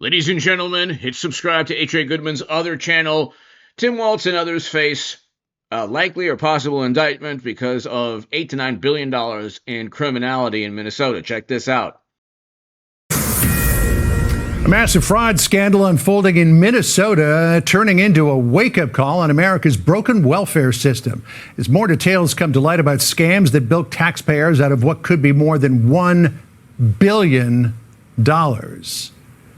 Ladies and gentlemen, hit subscribe to H.A. Goodman's other channel. Tim Waltz and others face likely or possible indictment because of $8 to $9 billion in criminality in Minnesota. Check this out. A massive fraud scandal unfolding in Minnesota, turning into a wake-up call on America's broken welfare system. As more details come to light about scams that bilk taxpayers out of what could be more than $1 billion.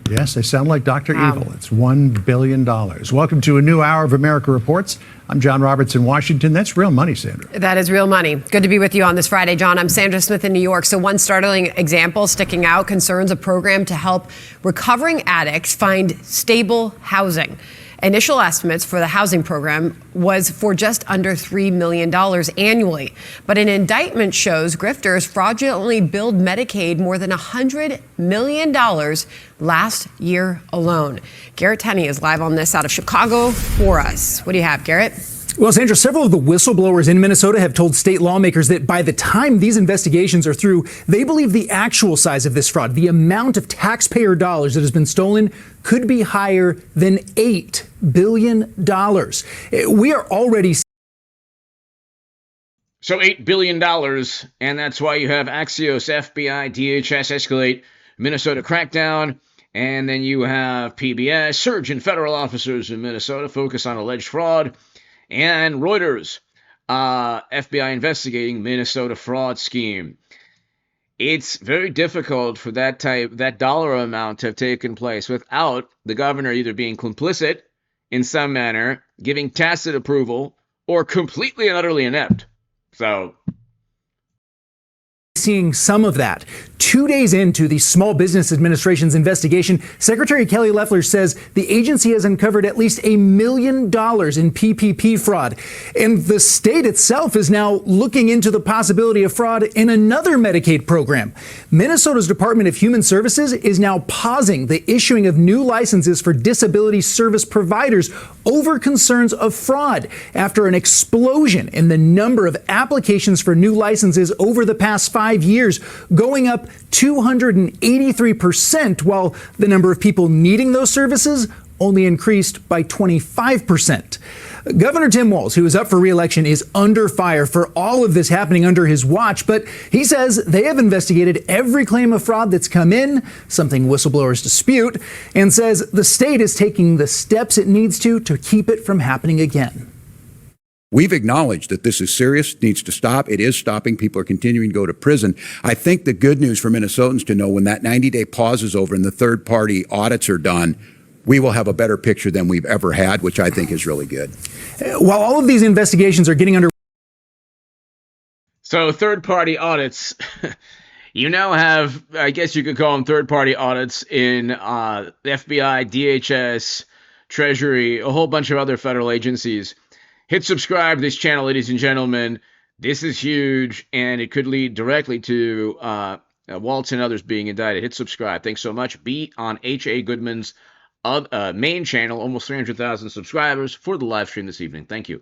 Yes, they sound like Dr. Evil. It's $1 billion. Welcome to a new hour of America Reports. I'm John Roberts in Washington. That's real money, Sandra. That is real money. Good to be with you on this Friday, John. I'm Sandra Smith in New York. So one startling example sticking out concerns a program to help recovering addicts find stable housing. Initial estimates for the housing program was for just under $3 million annually. But an indictment shows grifters fraudulently billed Medicaid more than $100 million last year alone. Garrett Tenney is live on this out of Chicago for us. What do you have, Garrett? Well, Sandra, several of the whistleblowers in Minnesota have told state lawmakers that by the time these investigations are through, they believe the actual size of this fraud, the amount of taxpayer dollars that has been stolen, could be higher than $8 billion. We are already. So $8 billion, and that's why you have Axios, FBI, DHS escalate Minnesota crackdown, and then you have PBS, surge in federal officers in Minnesota focus on alleged fraud, and Reuters, FBI investigating Minnesota fraud scheme. It's very difficult for that dollar amount to have taken place without the governor either being complicit in some manner, giving tacit approval, or completely and utterly inept. So, seeing some of that. 2 days into the Small Business Administration's investigation, Secretary Kelly Loeffler says the agency has uncovered at least $1 million in PPP fraud. And the state itself is now looking into the possibility of fraud in another Medicaid program. Minnesota's Department of Human Services is now pausing the issuing of new licenses for disability service providers over concerns of fraud after an explosion in the number of applications for new licenses over the past 5 years, going up 283%, while the number of people needing those services only increased by 25%. Governor Tim Walz, who is up for re-election, is under fire for all of this happening under his watch, but he says they have investigated every claim of fraud that's come in, something whistleblowers dispute, and says the state is taking the steps it needs to keep it from happening again. We've acknowledged that this is serious, needs to stop. It is stopping. People are continuing to go to prison. I think the good news for Minnesotans to know when that 90-day pause is over and the third-party audits are done, we will have a better picture than we've ever had, which I think is really good. While all of these investigations are getting under. So third-party audits, you now have, I guess you could call them third-party audits in the FBI, DHS, Treasury, a whole bunch of other federal agencies. Hit subscribe to this channel, ladies and gentlemen. This is huge, and it could lead directly to WALTZ and others being indicted. Hit subscribe. Thanks so much. Be on H.A. Goodman's main channel, almost 300,000 subscribers for the live stream this evening. Thank you.